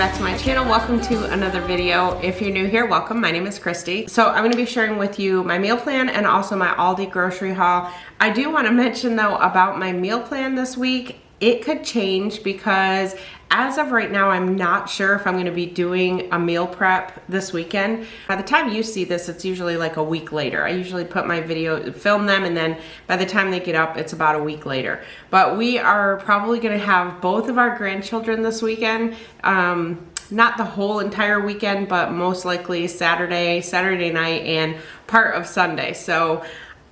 back to my channel. Welcome to another video. If you're new here, welcome. My name is Kristi. So I'm going to be sharing with you my meal plan and also my Aldi grocery haul. I do want to mention though about my meal plan this week. It could change because as of right now, I'm not sure if I'm going to be doing a meal prep this weekend. By the time you see this, it's usually like a week later. I usually put my video, film them, and then by the time they get up, it's about a week later. But we are probably going to have both of our grandchildren this weekend. Not the whole entire weekend, but most likely Saturday night, and part of Sunday. So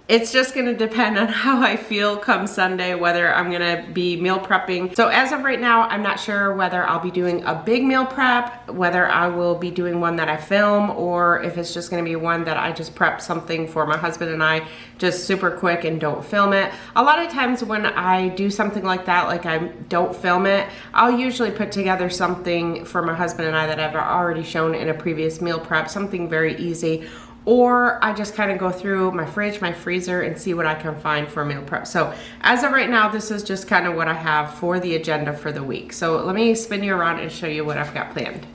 it's just going to depend on how I feel come Sunday, whether I'm going to be meal prepping. So as of right now, I'm not sure whether I'll be doing a big meal prep, whether I will be doing one that I film, or if it's just going to be one that I just prep something for my husband and I just super quick and don't film it. A lot of times when I do something like that, like I don't film it, I'll usually put together something for my husband and I that I've already shown in a previous meal prep, something very easy. Or I just kind of go through my fridge, my freezer, and see what I can find for meal prep. So as of right now, this is just kind of what I have for the agenda for the week. So let me spin you around and show you what I've got planned.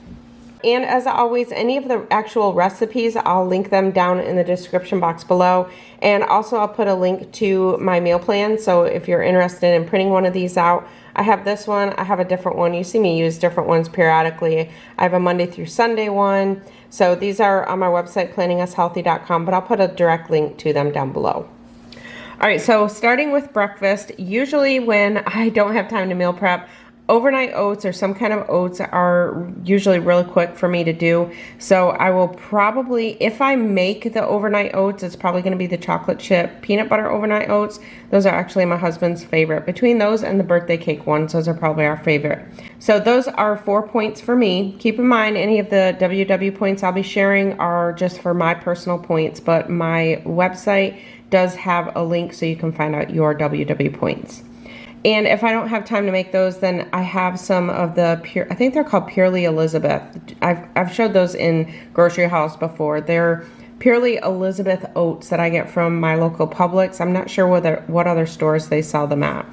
And as always, any of the actual recipes, I'll link them down in the description box below. And also I'll put a link to my meal plan. So if you're interested in printing one of these out, I have this one, I have a different one. You see me use different ones periodically. I have a Monday through Sunday one. So these are on my website, planningushealthy.com, but I'll put a direct link to them down below. All right, so starting with breakfast, usually when I don't have time to meal prep, overnight oats or some kind of oats are usually really quick for me to do. So I will probably, if I make the overnight oats, it's probably going to be the chocolate chip peanut butter overnight oats. Those are actually my husband's favorite. Between those and the birthday cake ones, those are probably our favorite. So those are 4 points for me. Keep in mind, any of the WW points I'll be sharing are just for my personal points, but my website does have a link so you can find out your WW points. And if I don't have time to make those, then I have some of the pure, I think they're called Purely Elizabeth. I've showed those in grocery hauls before. They're Purely Elizabeth oats that I get from my local Publix. I'm not sure what other stores they sell them at.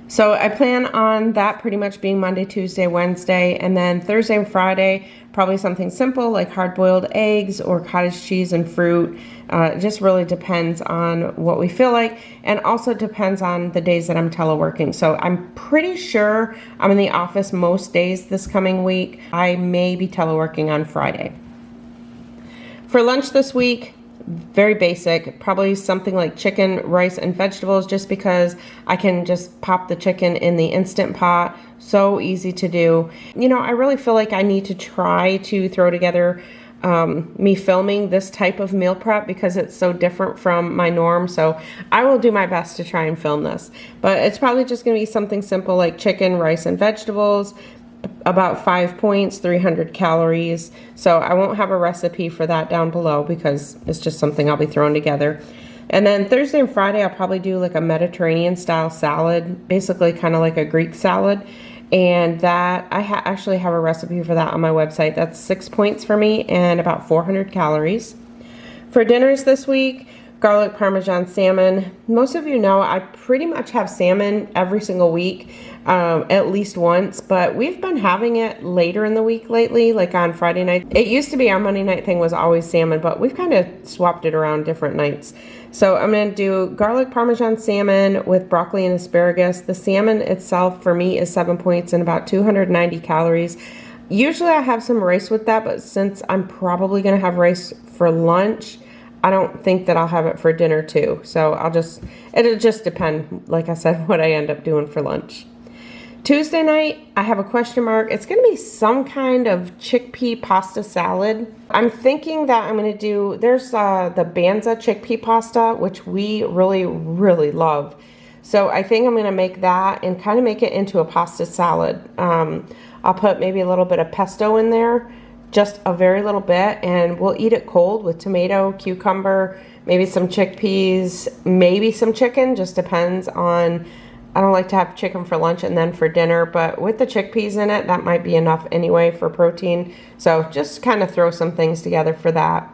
So I plan on that pretty much being Monday, Tuesday, Wednesday, and then Thursday and Friday, probably something simple like hard-boiled eggs or cottage cheese and fruit. It just really depends on what we feel like, and also depends on the days that I'm teleworking. So I'm pretty sure I'm in the office most days this coming week. I may be teleworking on Friday. For lunch this week, very basic, probably something like chicken, rice, and vegetables, just because I can just pop the chicken in the Instant Pot. So easy to do. You know, I really feel like I need to try to throw together me filming this type of meal prep because it's so different from my norm. So I will do my best to try and film this. But it's probably just going to be something simple like chicken, rice, and vegetables. About 5 points, 300 calories. So I won't have a recipe for that down below because it's just something I'll be throwing together. And then Thursday and Friday, I'll probably do like a Mediterranean style salad, basically kind of like a Greek salad. And that I actually have a recipe for that on my website. That's 6 points for me and about 400 calories. For dinners this week, garlic Parmesan salmon. Most of you know I pretty much have salmon every single week, at least once, but we've been having it later in the week lately, like on Friday night. It used to be our Monday night thing was always salmon, but we've kind of swapped it around different nights. So I'm going to do garlic Parmesan salmon with broccoli and asparagus. The salmon itself for me is 7 points and about 290 calories. Usually I have some rice with that, but since I'm probably going to have rice for lunch, I don't think that I'll have it for dinner too. So it'll just depend, like I said, what I end up doing for lunch. Tuesday night, I have a question mark. It's going to be some kind of chickpea pasta salad. I'm thinking that I'm going to do, there's the Banza chickpea pasta, which we really, really love. So I think I'm going to make that and kind of make it into a pasta salad. I'll put maybe a little bit of pesto in there, just a very little bit, and we'll eat it cold with tomato, cucumber, maybe some chickpeas, maybe some chicken, just depends on, I don't like to have chicken for lunch and then for dinner, but with the chickpeas in it, that might be enough anyway for protein. So just kind of throw some things together for that.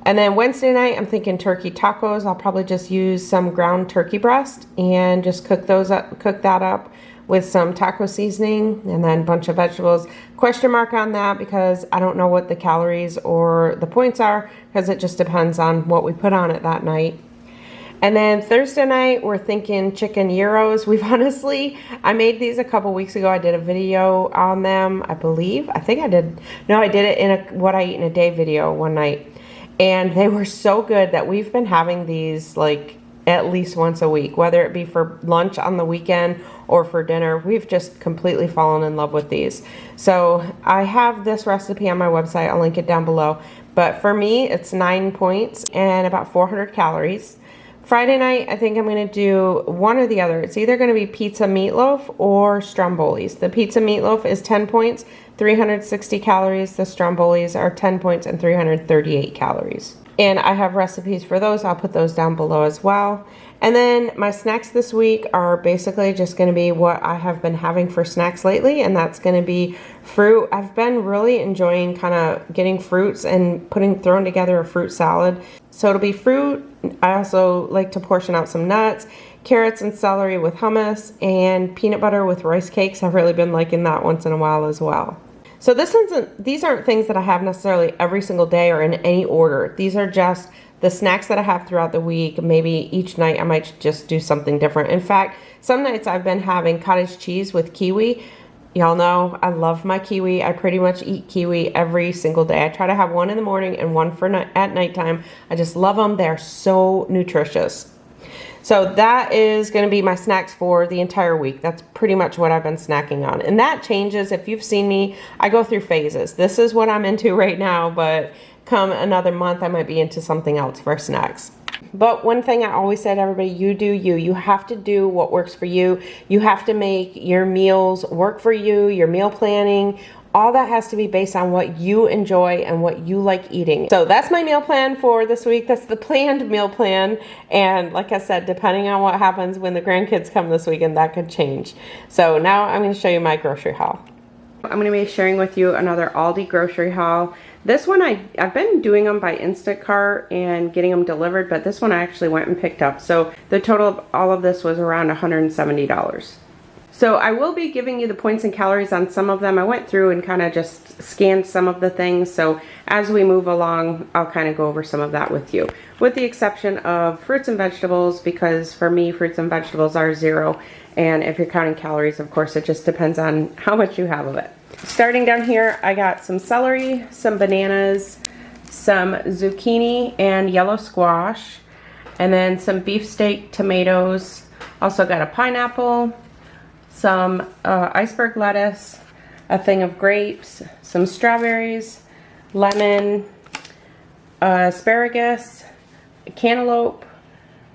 And then Wednesday night, I'm thinking turkey tacos. I'll probably just use some ground turkey breast and just cook that up with some taco seasoning and then a bunch of vegetables. Question mark on that because I don't know what the calories or the points are, because it just depends on what we put on it that night. And then Thursday night, we're thinking chicken gyros. I made these a couple weeks ago. I did a video on them, I believe. I think I did. No, I did it in a what I eat in a day video one night. And they were so good that we've been having these like at least once a week, whether it be for lunch on the weekend or for dinner. We've just completely fallen in love with these. So I have this recipe on my website. I'll link it down below. But for me, it's 9 points and about 400 calories. Friday night, I think I'm going to do one or the other. It's either going to be pizza meatloaf or Strombolis. The pizza meatloaf is 10 points, 360 calories. The Strombolis are 10 points and 338 calories. And I have recipes for those. I'll put those down below as well. And then my snacks this week are basically just going to be what I have been having for snacks lately, and that's going to be fruit. I've been really enjoying kind of getting fruits and throwing together a fruit salad. So it'll be fruit. I also like to portion out some nuts, carrots and celery with hummus, and peanut butter with rice cakes. I've really been liking that once in a while as well. So these aren't things that I have necessarily every single day or in any order. These are just the snacks that I have throughout the week. Maybe each night I might just do something different. In fact, some nights I've been having cottage cheese with kiwi. Y'all know I love my kiwi. I pretty much eat kiwi every single day. I try to have one in the morning and one at nighttime. I just love them. They're so nutritious. So that is going to be my snacks for the entire week. That's pretty much what I've been snacking on. And that changes. If you've seen me, I go through phases. This is what I'm into right now, but come another month, I might be into something else for snacks. But one thing I always say to everybody, you do you. You have to do what works for you. You have to make your meals work for you, your meal planning. All that has to be based on what you enjoy and what you like eating. So that's my meal plan for this week. That's the planned meal plan. And like I said, depending on what happens when the grandkids come this weekend, that could change. So now I'm going to show you my grocery haul. I'm going to be sharing with you another Aldi grocery haul. This one, I've been doing them by Instacart and getting them delivered, but this one I actually went and picked up. So the total of all of this was around $170. So I will be giving you the points and calories on some of them. I went through and kind of just scanned some of the things. So as we move along, I'll kind of go over some of that with you. With the exception of fruits and vegetables, because for me, fruits and vegetables are 0. And if you're counting calories, of course, it just depends on how much you have of it. Starting down here, I got some celery, some bananas, some zucchini and yellow squash, and then some beefsteak tomatoes. Also got a pineapple, some iceberg lettuce, a thing of grapes, some strawberries, lemon, asparagus, cantaloupe,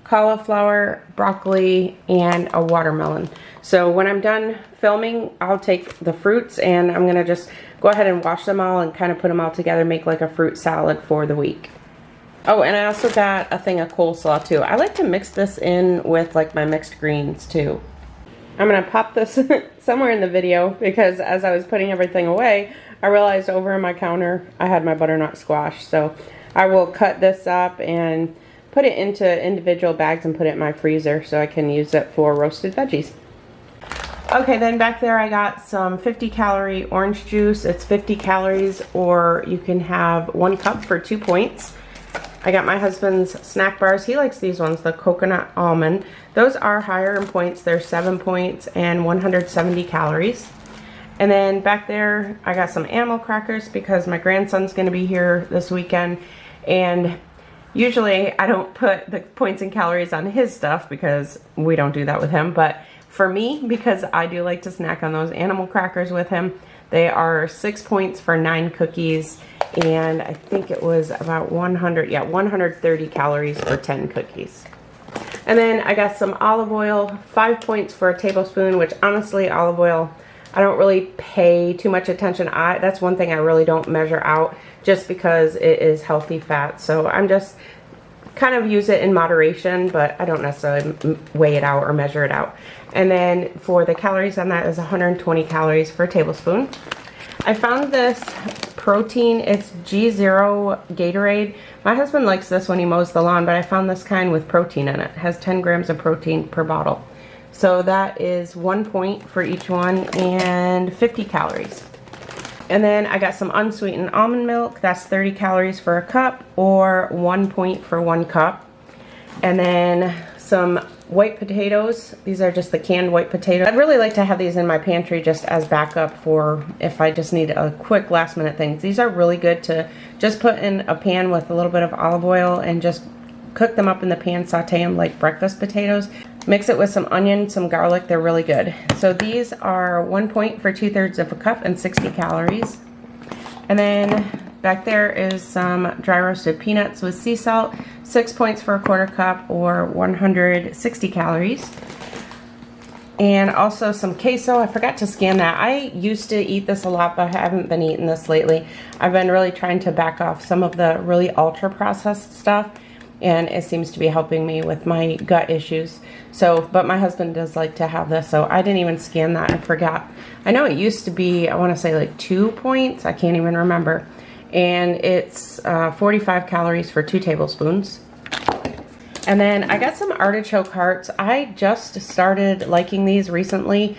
cauliflower, broccoli, and a watermelon. So when I'm done filming, I'll take the fruits and I'm gonna just go ahead and wash them all and kind of put them all together, make like a fruit salad for the week. Oh, and I also got a thing of coleslaw too. I like to mix this in with like my mixed greens too. I'm gonna pop this somewhere in the video because as I was putting everything away, I realized over on my counter I had my butternut squash. So I will cut this up and put it into individual bags and put it in my freezer so I can use it for roasted veggies. Okay, then back there I got some 50-calorie orange juice. It's 50 calories, or you can have 1 cup for 2 points. I got my husband's snack bars. He likes these ones, the coconut almond. Those are higher in points. They're 7 points and 170 calories. And then back there I got some animal crackers because my grandson's going to be here this weekend, and usually I don't put the points and calories on his stuff because we don't do that with him, but for me, because I do like to snack on those animal crackers with him, they are 6 points for 9 cookies, and I think it was about 130 calories for 10 cookies. And then I got some olive oil, 5 points for a tablespoon, which honestly, olive oil, I don't really pay too much attention. That's one thing I really don't measure out just because it is healthy fat. So I'm just kind of use it in moderation, but I don't necessarily weigh it out or measure it out. And then for the calories on that is 120 calories for a tablespoon. I found this protein, it's G0 Gatorade. My husband likes this when he mows the lawn, but I found this kind with protein in it. It has 10 grams of protein per bottle. So that is 1 point for each one and 50 calories. And then I got some unsweetened almond milk. That's 30 calories for a cup, or 1 point for 1 cup. And then some white potatoes. These are just the canned white potatoes. I'd really like to have these in my pantry just as backup for if I just need a quick last minute thing. These are really good to just put in a pan with a little bit of olive oil and just cook them up in the pan, saute them like breakfast potatoes. Mix it with some onion, some garlic. They're really good. So these are 1 point for 2/3 of a cup and 60 calories. And then back there is some dry roasted peanuts with sea salt, 6 points for a 1/4 cup, or 160 calories. And also some queso. I forgot to scan that. I used to eat this a lot, but I haven't been eating this lately. I've been really trying to back off some of the really ultra processed stuff, and it seems to be helping me with my gut issues. So, but my husband does like to have this, so I didn't even scan that. I forgot. I know it used to be, I want to say like 2 points. I can't even remember. And it's 45 calories for 2 tablespoons. And then I got some artichoke hearts. I just started liking these recently.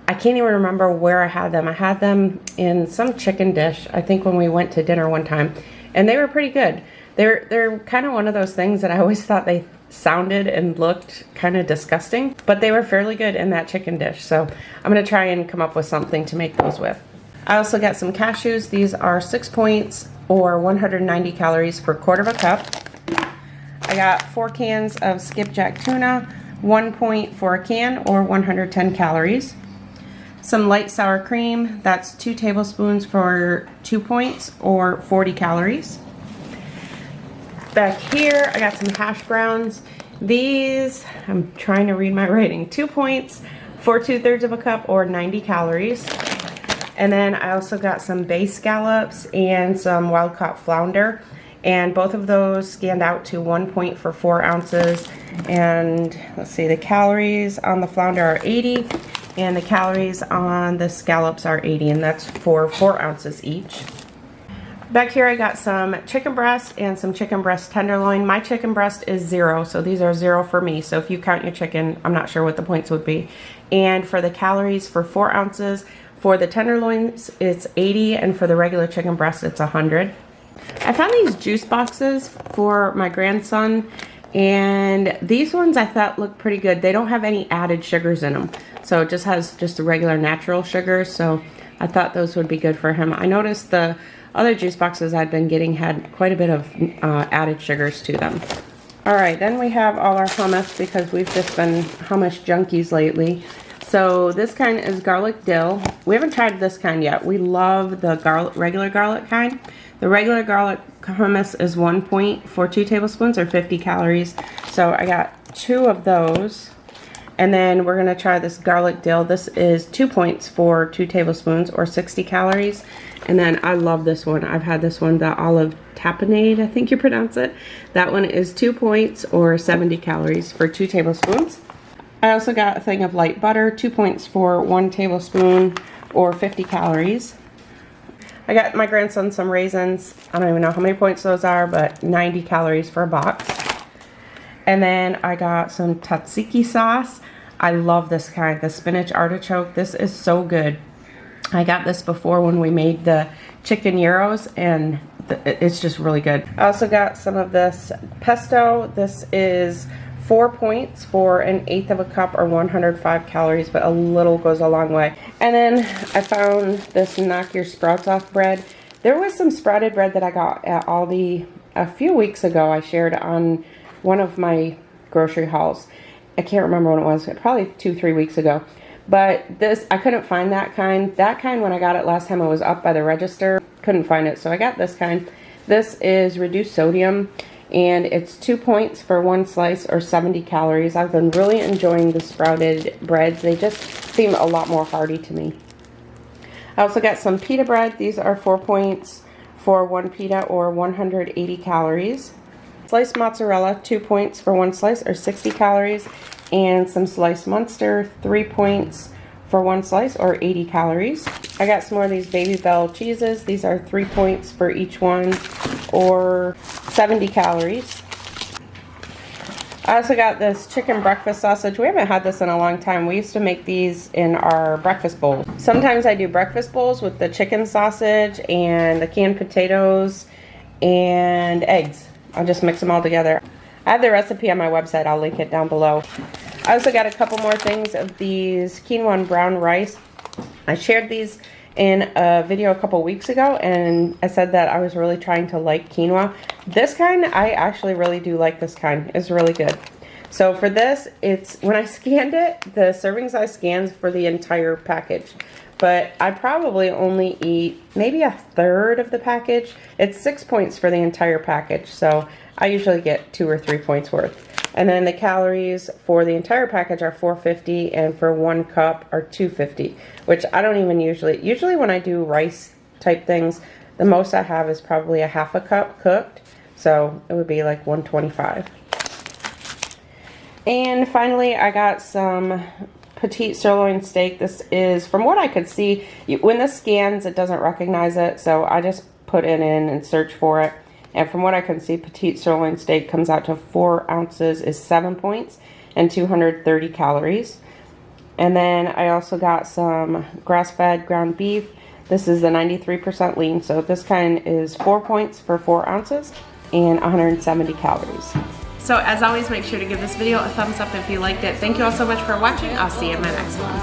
I can't even remember where I had them. I had them in some chicken dish, I think when we went to dinner one time, and they were pretty good. They're kind of one of those things that I always thought they sounded and looked kind of disgusting, but they were fairly good in that chicken dish. So I'm going to try and come up with something to make those with. I also got some cashews. These are 6 points or 190 calories for 1/4 cup. I got 4 cans of skipjack tuna, 1 point for a can, or 110 calories. Some light sour cream. That's 2 tablespoons for 2 points or 40 calories. Back here, I got some hash browns. These, I'm trying to read my writing, 2 points for 2/3 of a cup, or 90 calories. And then I also got some bay scallops and some wild caught flounder. And both of those scanned out to 1 point for 4 ounces. And let's see, the calories on the flounder are 80, and the calories on the scallops are 80, and that's for 4 ounces each. Back here I got some chicken breast and some chicken breast tenderloin. My chicken breast is 0, so these are 0 for me. So if you count your chicken, I'm not sure what the points would be. And for the calories, for 4 ounces, for the tenderloins, it's 80, and for the regular chicken breast, it's 100. I found these juice boxes for my grandson, and these ones I thought looked pretty good. They don't have any added sugars in them, so it just has just the regular natural sugars, so I thought those would be good for him. I noticed the other juice boxes I'd been getting had quite a bit of added sugars to them. Alright, then we have all our hummus, because we've just been hummus junkies lately. So this kind is garlic dill. We haven't tried this kind yet. We love the regular garlic kind. The regular garlic hummus is 1 point for 2 tablespoons or 50 calories. So I got 2 of those. And then we're going to try this garlic dill. This is 2 points for 2 tablespoons or 60 calories. And then I love this one. I've had this one, the olive tapenade, I think you pronounce it. That one is 2 points or 70 calories for 2 tablespoons. I also got a thing of light butter, 2 points for 1 tablespoon or 50 calories. I got my grandson some raisins. I don't even know how many points those are, but 90 calories for a box. And then I got some tzatziki sauce. I love this kind, the spinach artichoke. This is so good. I got this before when we made the chicken gyros, and it's just really good. I also got some of this pesto. This is 4 points for 1/8 of a cup or 105 calories, but a little goes a long way. And then I found this knock your sprouts off bread. There was some sprouted bread that I got at Aldi a few weeks ago. I shared on one of my grocery hauls. I can't remember when it was, probably 2-3 weeks ago. But this, I couldn't find that kind. That kind, when I got it last time, I was up by the register. Couldn't find it, so I got this kind. This is reduced sodium, and it's 2 points for 1 slice or 70 calories. I've been really enjoying the sprouted breads. They just seem a lot more hearty to me. I also got some pita bread. These are 4 points for 1 pita or 180 calories. Sliced mozzarella, 2 points for 1 slice or 60 calories. And some sliced Munster, 3 points for 1 slice or 80 calories. I got some more of these Baby Bell cheeses. These are 3 points for each one or 70 calories. I also got this chicken breakfast sausage. We haven't had this in a long time. We used to make these in our breakfast bowl. Sometimes I do breakfast bowls with the chicken sausage and the canned potatoes and eggs. I'll just mix them all together. I have the recipe on my website. I'll link it down below. I also got a couple more things of these quinoa and brown rice. I shared these in a video a couple weeks ago, and I said that I was really trying to like quinoa. This kind, I actually really do like this kind. It's really good. So for this, it's when I scanned it, the serving size scans for the entire package. But I probably only eat maybe a third of the package. It's 6 points for the entire package, so I usually get 2 or 3 points worth. And then the calories for the entire package are 450, and for 1 cup are 250, which I don't even usually when I do rice type things, the most I have is probably a half a cup cooked, so it would be like 125. And finally, I got some petite sirloin steak. This is, from what I could see, when this scans, it doesn't recognize it, so I just put it in and search for it. And from what I can see, petite sirloin steak comes out to 4 ounces is 7 points and 230 calories. And then I also got some grass-fed ground beef. This is the 93% lean, so this kind is 4 points for 4 ounces and 170 calories. So as always, make sure to give this video a thumbs up if you liked it. Thank you all so much for watching. I'll see you in my next one.